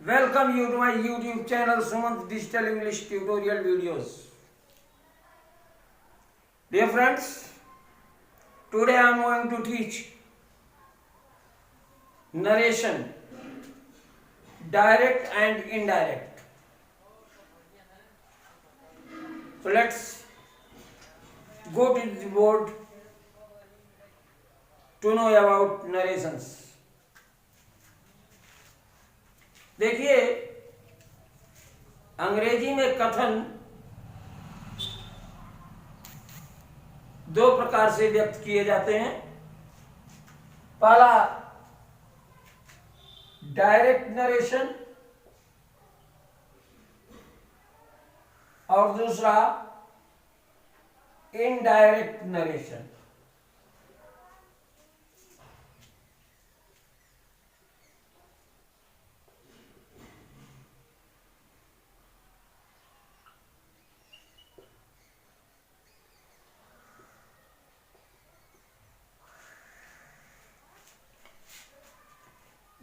Welcome you to my YouTube channel Sumant Digital English Tutorial Videos. Dear friends, today I am going to teach narration, direct and indirect. So let's go to the board to know about narrations. देखिए, अंग्रेजी में कथन दो प्रकार से व्यक्त किए जाते हैं। पहला डायरेक्ट नरेशन और दूसरा इनडायरेक्ट नरेशन।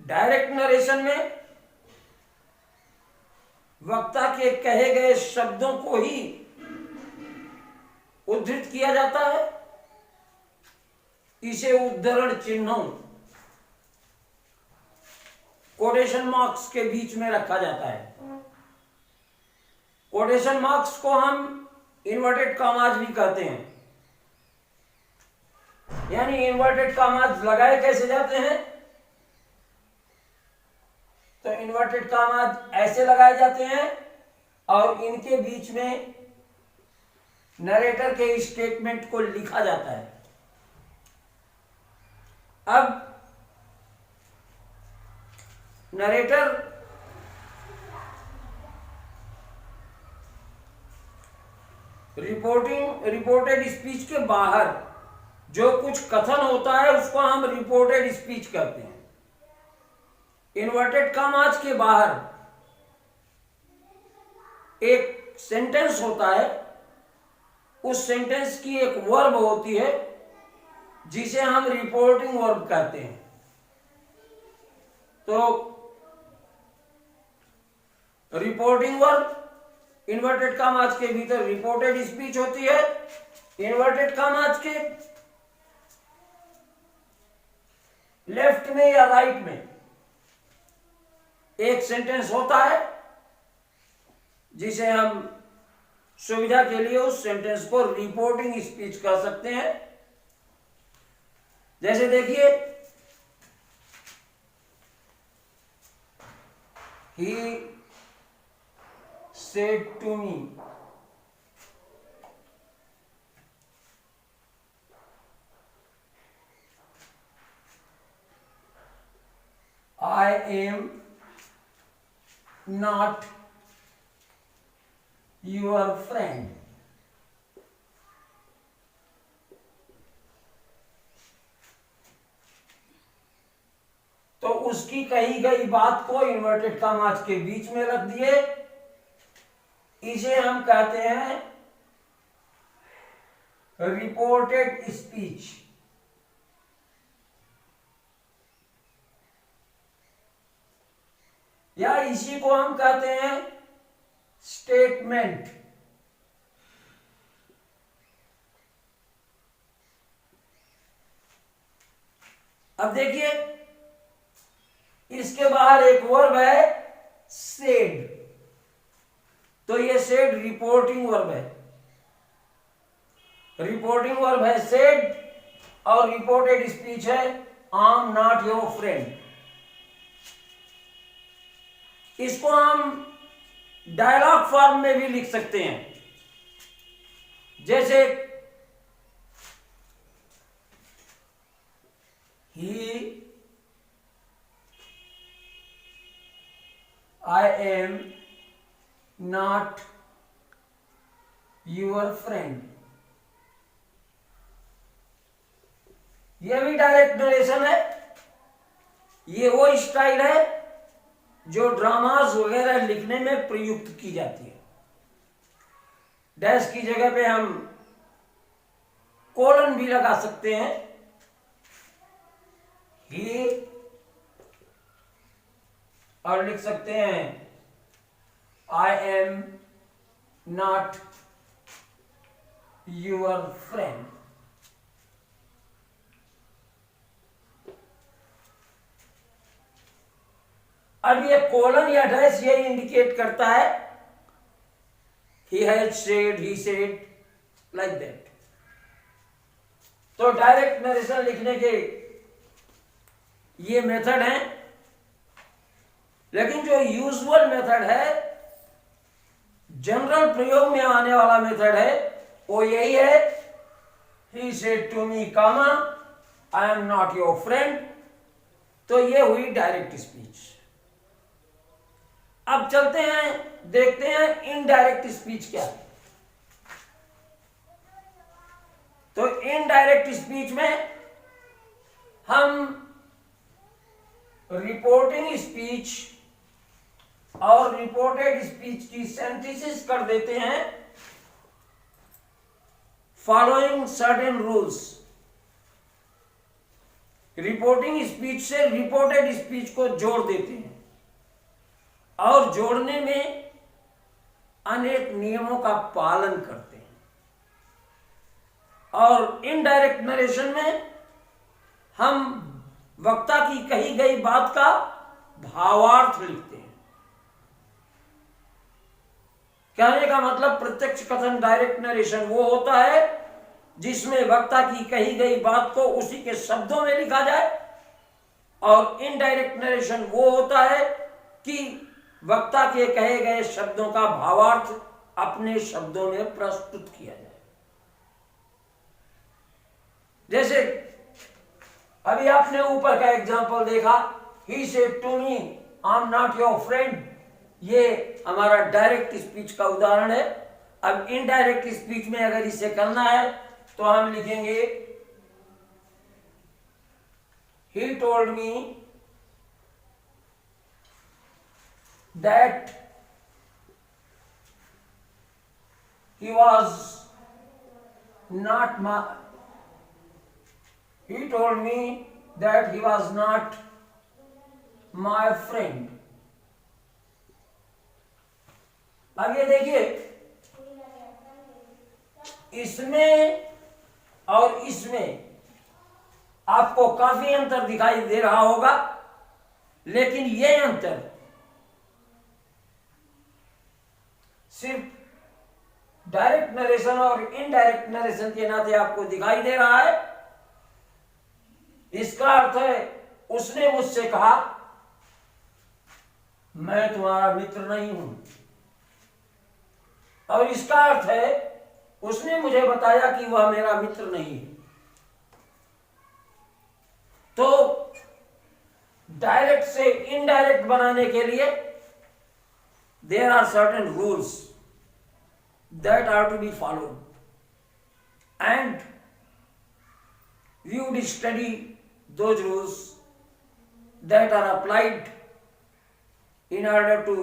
डायरेक्ट नरेशन में वक्ता के कहे गए शब्दों को ही उद्धृत किया जाता है। इसे उद्धरण चिन्हों कोटेशन मार्क्स के बीच में रखा जाता है। कोटेशन मार्क्स को हम इन्वर्टेड कॉमास भी कहते हैं। यानी इन्वर्टेड कॉमास लगाए कैसे जाते हैं, तो इन्वर्टेड कॉमास ऐसे लगाए जाते हैं और इनके बीच में नरेटर के स्टेटमेंट को लिखा जाता है। अब नरेटर रिपोर्टेड स्पीच के बाहर जो कुछ कथन होता है उसको हम रिपोर्टेड स्पीच कहते हैं। इन्वर्टेड कॉमास के बाहर एक सेंटेंस होता है, उस सेंटेंस की एक वर्ब होती है जिसे हम रिपोर्टिंग वर्ब कहते हैं। तो रिपोर्टिंग वर्ब इन्वर्टेड कॉमास के भीतर रिपोर्टेड स्पीच होती है। इन्वर्टेड कॉमास के लेफ्ट में या राइट में एक सेंटेंस होता है जिसे हम सुविधा के लिए उस सेंटेंस को रिपोर्टिंग स्पीच कह सकते हैं। जैसे देखिए, he said to me, I am not your friend. तो उसकी कही गई बात को इन्वर्टेड कॉमास के बीच में रख दिए। इसे हम कहते हैं रिपोर्टेड स्पीच। या इसी को हम कहते हैं स्टेटमेंट। अब देखिए, इसके बाहर एक वर्ब है सेड, तो ये सेड रिपोर्टिंग वर्ब है। रिपोर्टिंग वर्ब है सेड और रिपोर्टेड स्पीच है I am not your friend. इसको हम डायलॉग फॉर्म में भी लिख सकते हैं। जैसे ही I am not your friend. यह भी डायरेक्ट नरेशन है। ये वो स्टाइल है जो ड्रामास वगैरह लिखने में प्रयुक्त की जाती है। डैश की जगह पे हम कोलन भी लगा सकते हैं। ही और लिख सकते हैं आई एम नॉट योर फ्रेंड। अब ये कोलन या डैश ये इंडिकेट करता है he has said, he said, like that। तो डायरेक्ट नरेशन लिखने के ये मेथड हैं, लेकिन जो यूजुअल मेथड है, जनरल प्रयोग में आने वाला मेथड है, वो यही है he said to me, comma I am not your friend। तो ये हुई डायरेक्ट स्पीच। अब चलते हैं, देखते हैं इनडायरेक्ट स्पीच क्या है। तो इनडायरेक्ट स्पीच में हम रिपोर्टिंग स्पीच और रिपोर्टेड स्पीच की सिंथेसिस कर देते हैं following certain rules. Reporting speech से रिपोर्टेड स्पीच को जोड़ देते हैं और जोड़ने में अनेक नियमों का पालन करते हैं। और इनडायरेक्ट नरेशन में हम वक्ता की कही गई बात का भावार्थ लिखते हैं। कहने का मतलब प्रत्यक्ष कथन डायरेक्ट नरेशन वो होता है जिसमें वक्ता की कही गई बात को उसी के शब्दों में लिखा जाए, और इनडायरेक्ट नरेशन वो होता है कि वक्ता के कहे गए शब्दों का भावार्थ अपने शब्दों में प्रस्तुत किया जाए। जैसे अभी आपने ऊपर का एग्जांपल देखा, he said to me I am not your friend, ये हमारा डायरेक्ट स्पीच का उदाहरण है। अब इनडायरेक्ट स्पीच में अगर इसे करना है तो हम लिखेंगे he told me that he was not my, he told me that he was not my friend। अब ये देखिए, इसमें और इसमें आपको काफी अंतर दिखाई दे रहा होगा, लेकिन ये अंतर सिर्फ डायरेक्ट नरेशन और इनडायरेक्ट नरेशन के नाते आपको दिखाई दे रहा है। इसका अर्थ है उसने मुझसे कहा मैं तुम्हारा मित्र नहीं हूं, और इसका अर्थ है उसने मुझे बताया कि वह मेरा मित्र नहीं है। तो डायरेक्ट से इनडायरेक्ट बनाने के लिए there are certain rules that are to be followed, and we would study those rules that are applied in order to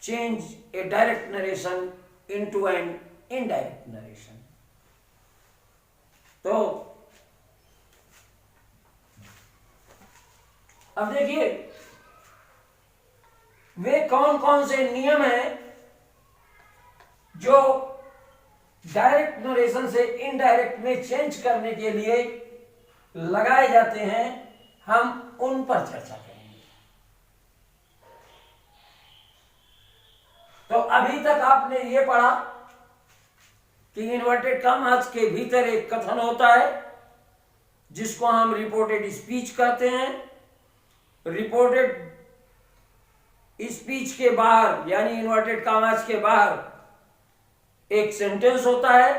change a direct narration into an indirect narration। तो अब देखिए वे कौन कौन से नियम हैं जो डायरेक्ट नरेशन से इनडायरेक्ट में चेंज करने के लिए लगाए जाते हैं, हम उन पर चर्चा करेंगे। तो अभी तक आपने ये पढ़ा कि इन्वर्टेड कॉमास के भीतर एक कथन होता है जिसको हम रिपोर्टेड स्पीच कहते हैं। रिपोर्टेड स्पीच के बाहर यानी इन्वर्टेड कॉमास के बाहर एक सेंटेंस होता है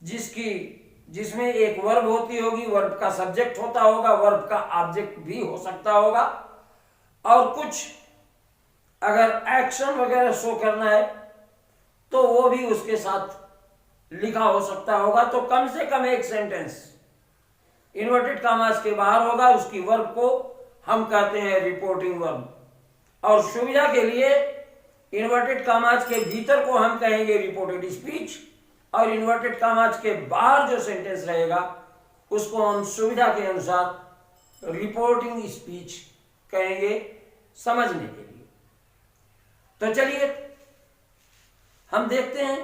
जिसमें एक वर्ब होती होगी, वर्ब का सब्जेक्ट होता होगा, वर्ब का ऑब्जेक्ट भी हो सकता होगा, और कुछ अगर एक्शन वगैरह शो करना है तो वो भी उसके साथ लिखा हो सकता होगा। तो कम से कम एक सेंटेंस इन्वर्टेड कॉमास के बाहर होगा, उसकी वर्ब को हम कहते हैं रिपोर्टिंग वर्ब, और सुविधा के लिए इन्वर्टेड कॉमास के भीतर को हम कहेंगे रिपोर्टेड स्पीच, और इन्वर्टेड कॉमास के बाहर जो सेंटेंस रहेगा उसको हम सुविधा के अनुसार रिपोर्टिंग स्पीच कहेंगे समझने के लिए। तो चलिए हम देखते हैं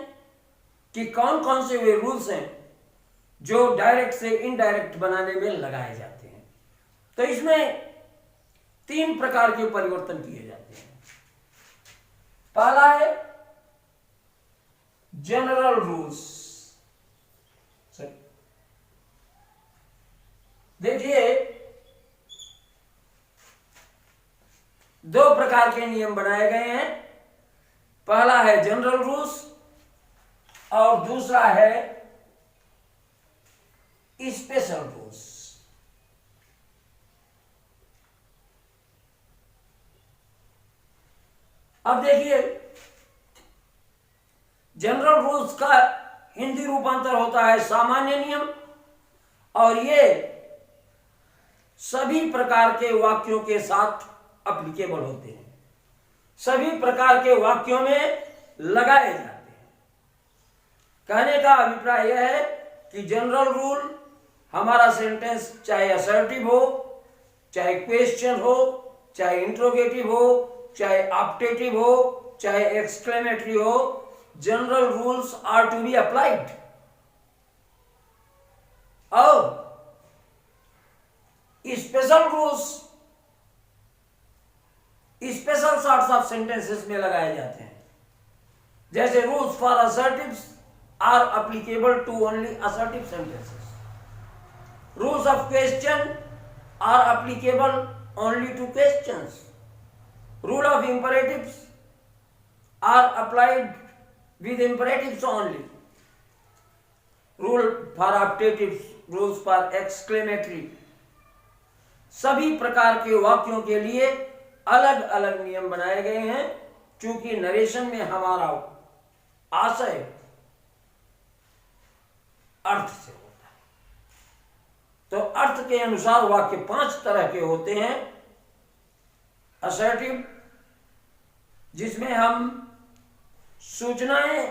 कि कौन कौन से वे रूल्स हैं जो डायरेक्ट से इनडायरेक्ट बनाने में लगाए जाते हैं। तो इसमें 3 प्रकार के परिवर्तन किए जाते हैं। पहला है जनरल रूल्स। देखिए 2 प्रकार के नियम बनाए गए हैं। पहला है जनरल रूल्स और दूसरा है स्पेशल रूल्स। अब देखिए जनरल रूल्स का हिंदी रूपांतर होता है सामान्य नियम, और ये सभी प्रकार के वाक्यों के साथ एप्लीकेबल होते हैं, सभी प्रकार के वाक्यों में लगाए जाते हैं। कहने का अभिप्राय यह है कि जनरल रूल हमारा सेंटेंस चाहे असर्टिव हो, चाहे क्वेश्चन हो, चाहे इंट्रोगेटिव हो, चाहे ऑप्टेटिव हो, चाहे एक्सक्लेमेटरी हो, general rules are to be applied. और special rules special sorts of sentences में लगाए जाते हैं। जैसे rules for assertives are applicable to only assertive sentences. Rules of question are applicable only to questions. Rule of imperatives are applied with imperatives only. Rule for optatives, rules for exclamatory, सभी प्रकार के वाक्यों के लिए अलग अलग नियम बनाए गए हैं, क्योंकि नरेशन में हमारा आशय अर्थ से होता है। तो अर्थ के अनुसार वाक्य 5 तरह के होते हैं। असर्टिव, जिसमें हम सूचनाएं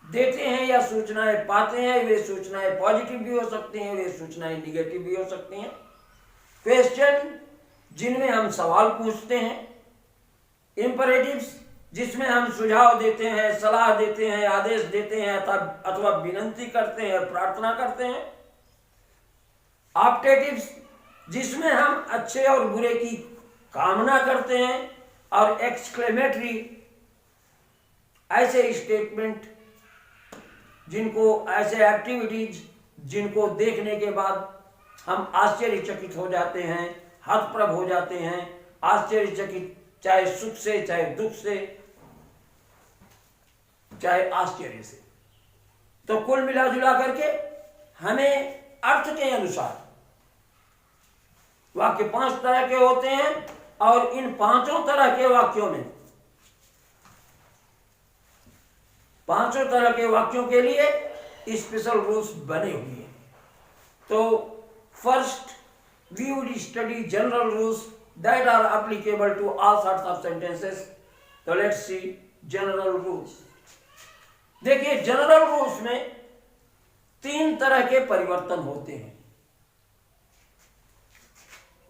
देते हैं या सूचनाएं पाते हैं। वे सूचनाएं पॉजिटिव भी हो सकती हैं, वे सूचनाएं निगेटिव भी हो सकती हैं। क्वेश्चन, जिनमें हम सवाल पूछते हैं। इंपरेटिव्स, जिसमें हम सुझाव देते हैं, सलाह देते हैं, आदेश देते हैं अथवा विनंती करते हैं, प्रार्थना करते हैं। ऑप्टेटिव्स, जिसमें हम अच्छे और बुरे की कामना करते हैं। और एक्सक्लेमेटरी, ऐसे स्टेटमेंट जिनको, ऐसे एक्टिविटीज जिनको देखने के बाद हम आश्चर्यचकित हो जाते हैं, हतप्रभ हो जाते हैं। आश्चर्यचकित चाहे सुख से, चाहे दुख से, चाहे आश्चर्य से। तो कुल मिला जुला करके हमें अर्थ के अनुसार वाक्य 5 तरह के होते हैं, और इन 5 तरह के वाक्यों में, 5 तरह के वाक्यों के लिए स्पेशल रूल्स बने हुए हैं। तो first we would study general rules that are applicable to all sorts of sentences. तो लेट्स सी जनरल रूल्स। देखिए जनरल रूल्स में 3 तरह के परिवर्तन होते हैं।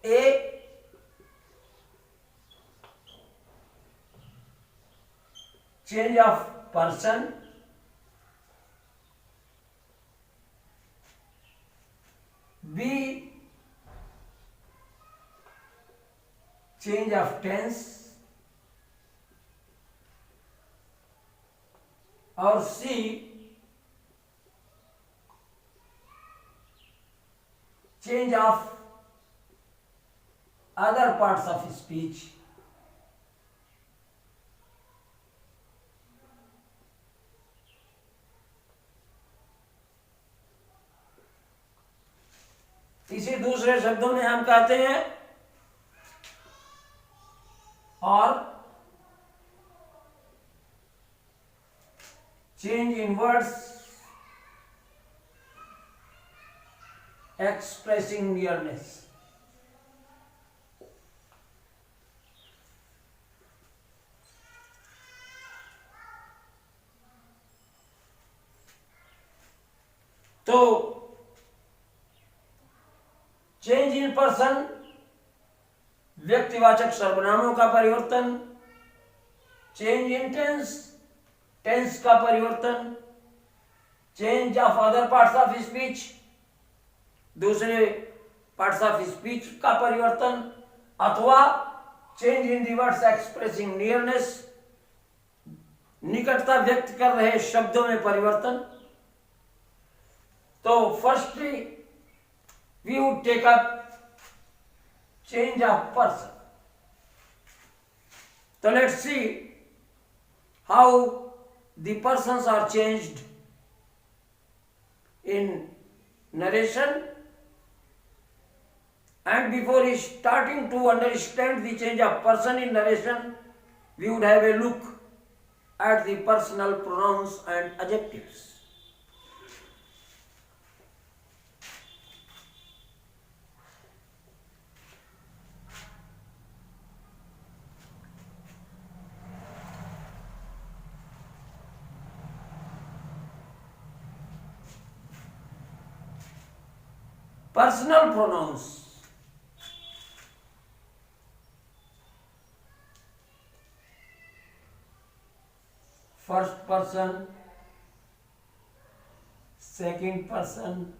A, change of person, B, change of tense, और C, change of other parts of speech। इसी दूसरे शब्दों में हम कहते हैं और change in words expressing nearness. तो चेंज इन पर्सन व्यक्तिवाचक सर्वनामों का परिवर्तन, चेंज इन टेंस, टेंस का परिवर्तन, change of other parts of speech, दूसरे पार्ट्स ऑफ स्पीच का परिवर्तन, अथवा change in the words expressing nearness, निकटता व्यक्त कर रहे शब्दों में परिवर्तन। तो firstly we would take up change of person. तो let's see how the persons are changed in narration, and before starting to understand the change of person in narration, we would have a look at the personal pronouns and adjectives. Personal pronouns. First person, second person,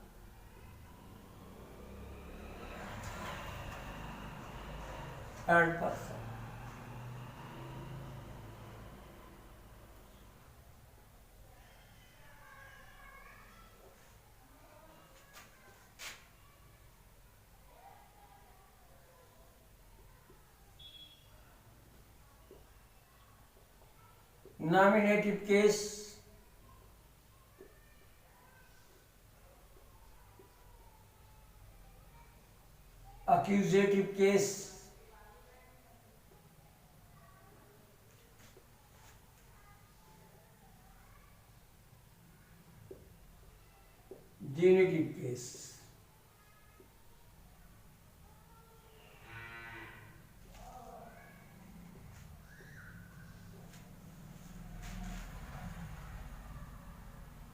third person. Nominative case, accusative case, genitive case.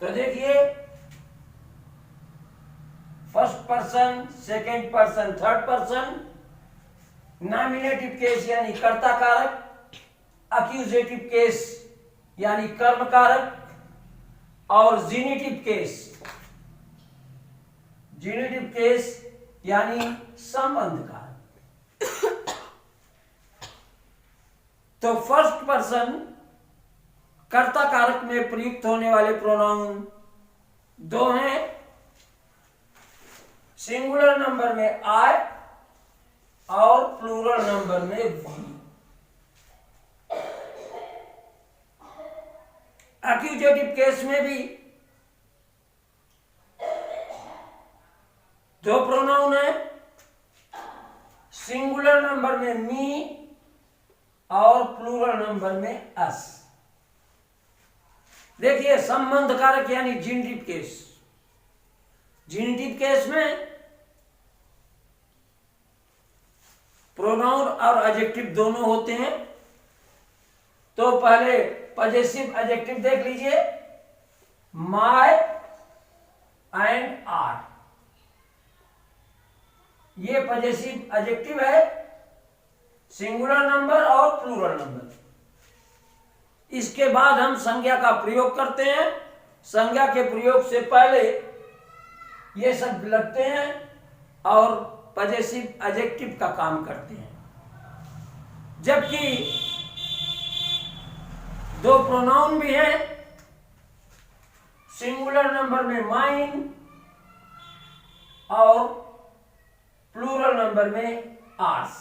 तो देखिए, first person, second person, third person, nominative case यानी कर्ता कारक, accusative case यानी कर्म कारक, और जीनिटिव case, जीनिटिव case यानी संबंध कारक। तो फर्स्ट पर्सन कर्ता कारक में प्रयुक्त होने वाले प्रोनाउन दो हैं, सिंगुलर नंबर में आई और प्लूरल नंबर में वी। एक्यूजेटिव केस में भी दो प्रोनाउन है, सिंगुलर नंबर में मी और प्लूरल नंबर में अस। देखिए, संबंध कारक यानी जीनिटिव केस, जीनिटिव केस में प्रोनाउन और एडजेक्टिव दोनों होते हैं। तो पहले पजेसिव एडजेक्टिव देख लीजिए, माय एंड आर, ये पजेसिव एडजेक्टिव है, सिंगुलर नंबर और प्लूरल नंबर। इसके बाद हम संज्ञा का प्रयोग करते हैं। संज्ञा के प्रयोग से पहले ये सब लगते हैं और पजेसिव एडजेक्टिव का काम करते हैं। जबकि दो प्रोनाउन भी हैं, सिंगुलर नंबर में माइन और प्लूरल नंबर में आर्स।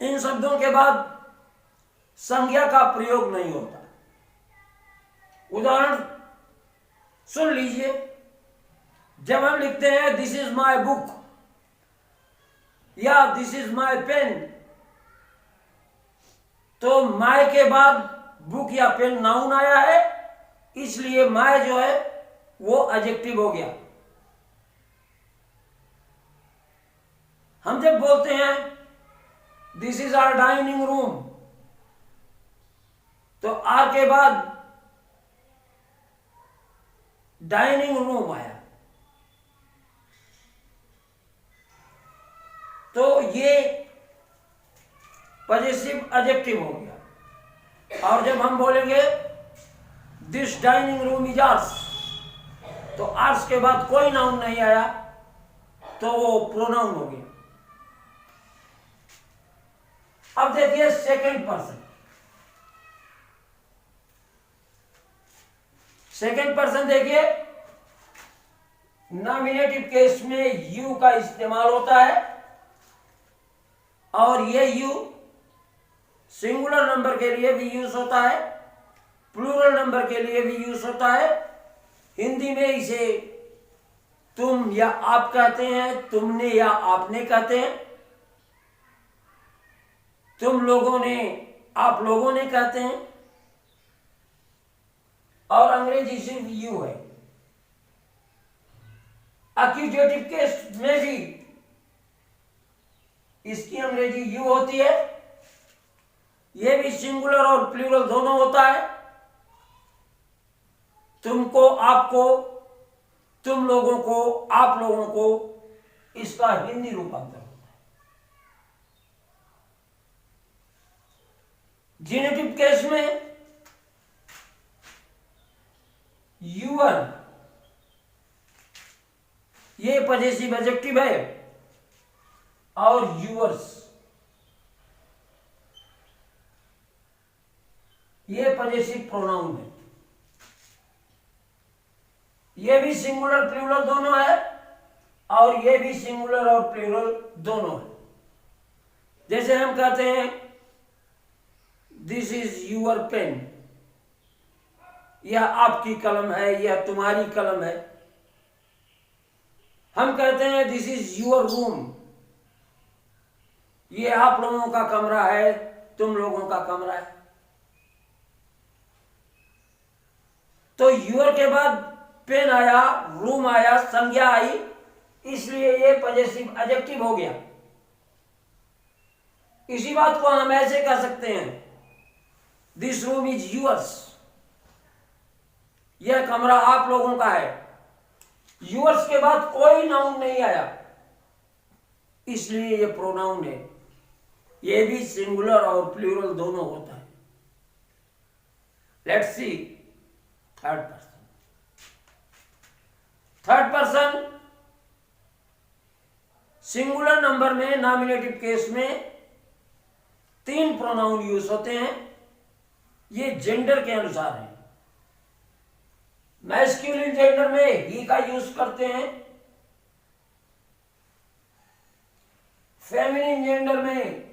इन शब्दों के बाद संज्ञा का प्रयोग नहीं होता। उदाहरण सुन लीजिए, जब हम लिखते हैं दिस इज माई बुक या दिस इज माई पेन, तो माई के बाद बुक या पेन नाउन आया है, इसलिए माई जो है वो एडजेक्टिव हो गया। हम जब बोलते हैं this is our dining room, तो आर के बाद डाइनिंग रूम आया, तो ये पॉजिटिव एडजेक्टिव हो गया। और जब हम बोलेंगे this dining room is hours, तो आर्स के बाद कोई नाउन नहीं आया, तो वो प्रोनाउन हो गया। अब देखिए सेकंड पर्सन। सेकंड पर्सन देखिए, नॉमिनेटिव केस में यू का इस्तेमाल होता है, और ये यू सिंगुलर नंबर के लिए भी यूज होता है, प्लूरल नंबर के लिए भी यूज होता है। हिंदी में इसे तुम या आप कहते हैं, तुमने या आपने कहते हैं, तुम लोगों ने, आप लोगों ने कहते हैं, और अंग्रेजी सिर्फ यू है। एक्यूजेटिव केस में भी इसकी अंग्रेजी यू होती है, यह भी सिंगुलर और प्लूरल दोनों होता है। तुमको, आपको, तुम लोगों को, आप लोगों को, इसका हिंदी रूपांतर होता है। जेनेटिव केस में यूअर ये पॉजिटिव एडजेक्टिव है, और यूअर्स ये पॉजिटिव प्रोनाउन है। ये भी सिंगुलर प्लूरल दोनों है, और ये भी सिंगुलर और प्लूरल दोनों है। जैसे हम कहते हैं दिस इज यूअर पेन, यह आपकी कलम है, यह तुम्हारी कलम है। हम कहते हैं दिस इज यूअर रूम, यह आप लोगों का कमरा है, तुम लोगों का कमरा है। तो यूअर के बाद पेन आया, रूम आया, संज्ञा आई, इसलिए यह पॉजिटिव एडजेक्टिव हो गया। इसी बात को हम ऐसे कह सकते हैं दिस रूम इज यूअर्स, यह कमरा आप लोगों का है। यूअर्स के बाद कोई नाउन नहीं आया, इसलिए यह प्रोनाउन है। यह भी सिंगुलर और प्लूरल दोनों होता है। Let's see third person. Third person singular number में नॉमिनेटिव केस में 3 प्रोनाउन यूज होते हैं। ये जेंडर के अनुसार है। मैस्कुलिन जेंडर में ही का यूज करते हैं, फेमिनिन जेंडर में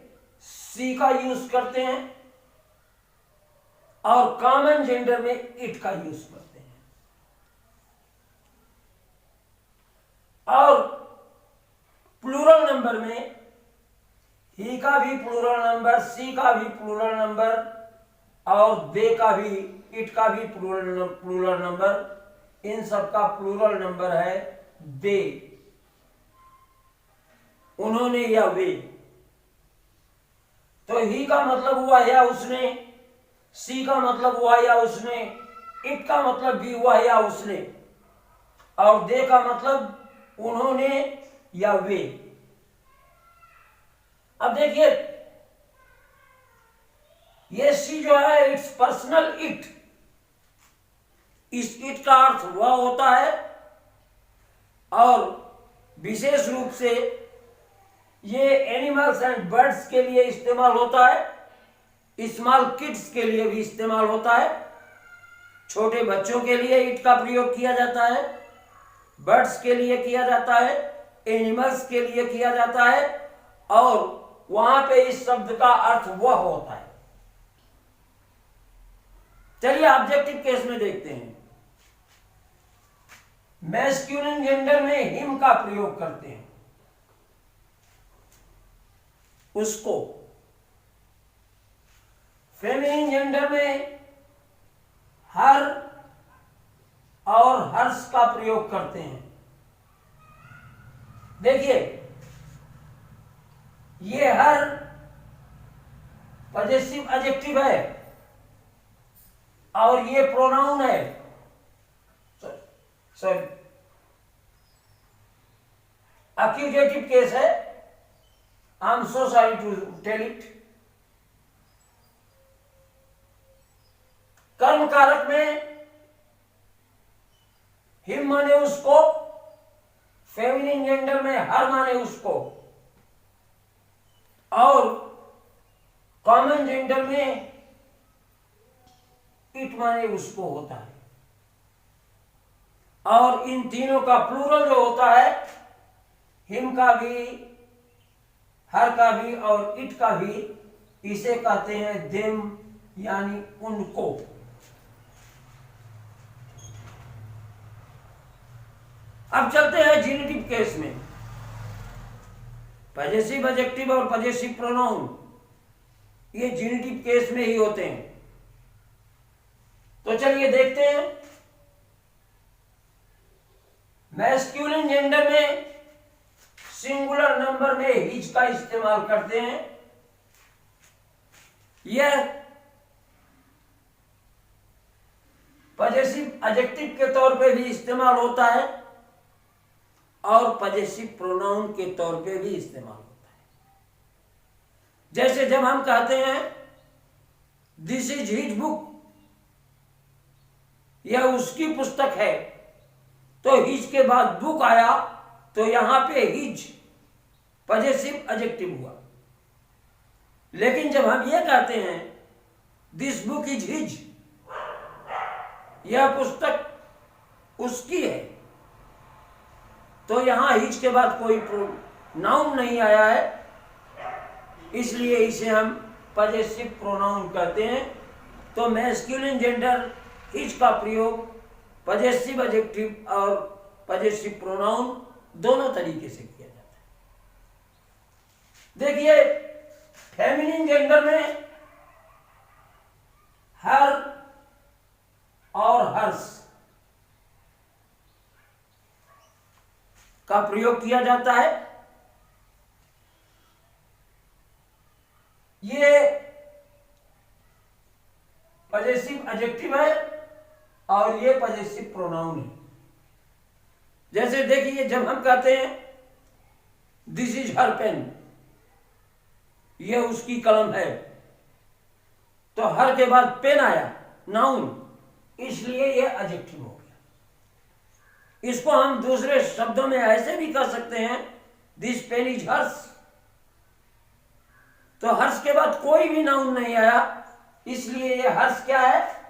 सी का यूज करते हैं, और कॉमन जेंडर में इट का यूज करते हैं। और प्लूरल नंबर में ही का भी प्लूरल नंबर, सी का भी प्लूरल नंबर, और दे का भी, इट का भी प्लूरल नंबर। इन सब का प्लूरल नंबर है दे, उन्होंने या वे। तो ही का मतलब हुआ या उसने, सी का मतलब हुआ या उसने, इट का मतलब भी हुआ या उसने, और दे का मतलब उन्होंने या वे। अब देखिए ये सी जो है इट्स पर्सनल इट। इस इट का अर्थ वह होता है, और विशेष रूप से ये एनिमल्स एंड बर्ड्स के लिए इस्तेमाल होता है, स्मॉल किड्स के लिए भी इस्तेमाल होता है। छोटे बच्चों के लिए इट का प्रयोग किया जाता है, बर्ड्स के लिए किया जाता है, एनिमल्स के लिए किया जाता है, और वहां पे इस शब्द का अर्थ वह होता है। चलिए ऑब्जेक्टिव केस में देखते हैं। मैस्कुलिन जेंडर में हिम का प्रयोग करते हैं, उसको। फेमिनिन जेंडर में हर और हर्ष का प्रयोग करते हैं। देखिए ये हर पॉजिटिव एडजेक्टिव है, और ये प्रोनाउन है। सॉरी, एक्यूजेटिव केस है। I am so sorry to tell it. कर्म कारक में हिम माने उसको, फेमिनिन जेंडर में हर माने उसको, और कॉमन जेंडर में इट माने उसको होता है। और इन तीनों का प्लूरल जो होता है, हिम का भी, हर का भी और इट का भी, इसे कहते हैं देम, यानी उनको। अब चलते हैं जेनेटिव केस में। पजेसिव एडजेक्टिव और पजेसिव प्रोनाउन ये जेनेटिव केस में ही होते हैं। तो चलिए देखते हैं। मैस्कुलिन जेंडर में सिंगुलर नंबर में हिज का इस्तेमाल करते हैं। यह पजेसिव एडजेक्टिव के तौर पे भी इस्तेमाल होता है और पजेसिव प्रोनाउन के तौर पे भी इस्तेमाल होता है। जैसे जब हम कहते हैं दिस इज हिज बुक, यह उसकी पुस्तक है, तो हिज के बाद बुक आया, तो यहां पे हिज पजेसिव एडजेक्टिव हुआ। लेकिन जब हम यह कहते हैं दिस बुक इज हिज, यह पुस्तक उसकी है, तो यहां हिज के बाद कोई नाउन नहीं आया है, इसलिए इसे हम पजेसिव प्रोनाउन कहते हैं। तो मैस्कुलिन जेंडर हिज का प्रयोग पजेसिव एडजेक्टिव और पजेसिव प्रोनाउन दोनों तरीके से किया जाता है। देखिए, फेमिनिन जेंडर में हर और हर्ष का प्रयोग किया जाता है। ये पजेसिव एडजेक्टिव है और ये पजेसिव प्रोनाउन है। जैसे देखिए, जब हम कहते हैं दिस इज हर पेन, यह उसकी कलम है, तो हर के बाद पेन आया, नाउन, इसलिए यह एडजेक्टिव हो गया। इसको हम दूसरे शब्दों में ऐसे भी कह सकते हैं दिस पेन इज हर्ष, तो हर्ष के बाद कोई भी नाउन नहीं आया, इसलिए यह हर्ष क्या है,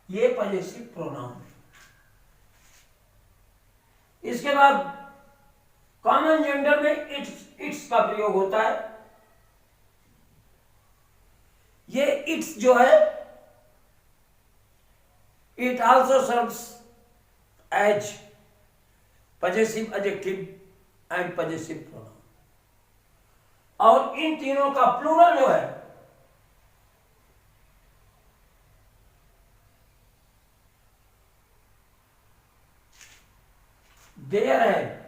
ये पजेसिव प्रोनाउन है। इसके बाद कॉमन जेंडर में इट्स का प्रयोग होता है। ये इट्स जो है, it also serves as possessive adjective and possessive pronoun. और इन तीनों का प्लूरल जो है, देयर है।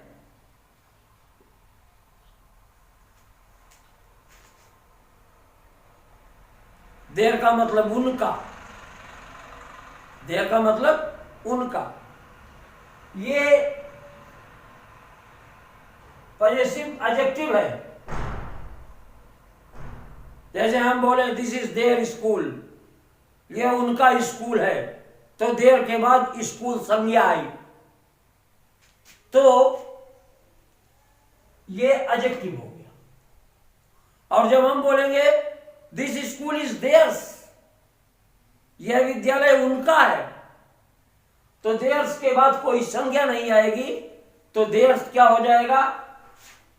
देयर का मतलब उनका, देयर का मतलब उनका। ये पजेसिव एडजेक्टिव है। जैसे हम बोले दिस इज देयर स्कूल, यह उनका स्कूल है, तो देयर के बाद स्कूल संज्ञा आई, तो ये एडजेक्टिव हो गया। और जब हम बोलेंगे दिस स्कूल इज देयर्स, यह विद्यालय उनका है, तो देयर्स के बाद कोई संज्ञा नहीं आएगी, तो देयर्स क्या हो जाएगा,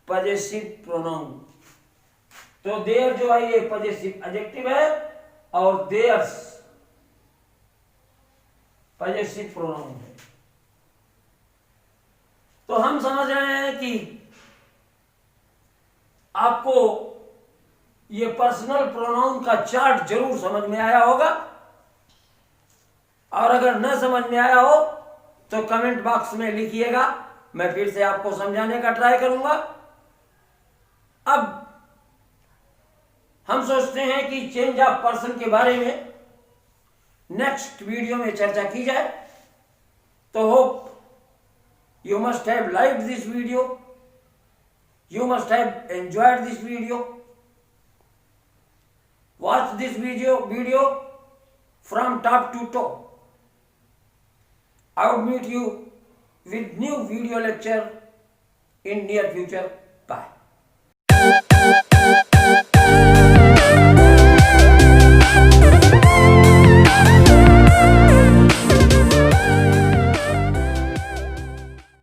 पजेसिव प्रोनाउन। तो देयर जो है ये पजेसिव एडजेक्टिव है और देयर्स पजेसिव प्रोनाउन है। तो हम समझ रहे हैं कि आपको ये पर्सनल प्रोनाउन का चार्ट जरूर समझ में आया होगा, और अगर न समझ में आया हो तो कमेंट बॉक्स में लिखिएगा, मैं फिर से आपको समझाने का ट्राई करूंगा। अब हम सोचते हैं कि चेंज ऑफ पर्सन के बारे में नेक्स्ट वीडियो में चर्चा की जाए। तो hope You must have liked this video. You must have enjoyed this video. Watch this video from top to toe. I would meet you with new video lecture in near future.